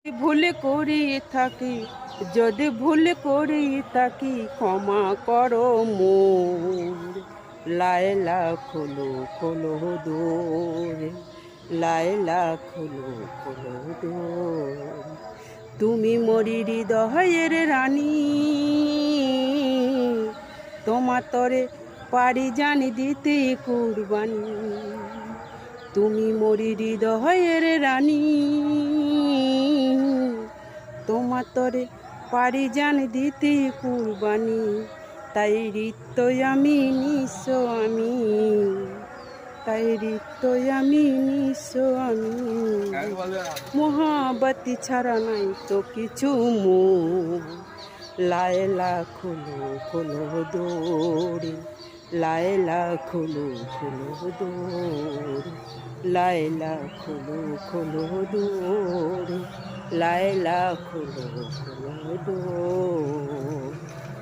ভুল করি থাকি, যদি ভুল করি থাকি ক্ষমা করো মোর। লায়লা খোলো খোলো দোর, লায়লা খোলো খোলো দোর। তুমি মরি হৃদয়ের রানী, তোমার তরে পারি জানি দিতে কুরবানি। তুমি মরি হৃদয়ের রানী, তোমার তরে পারি জান দিতে কুরবানি। তাই রিক্ত আমি নিঃস্ব আমি, তাই রিক্ত আমি নিঃস্ব আমি। মহাবতী ছাড়া নাই তো কিছু মোর। লায়লা খোলো খোলো দোরে, লায়লা খোলো খোলো দোর, লায়লা খোলো খোলো দোর, লায়লা খোলো খোলো দোর।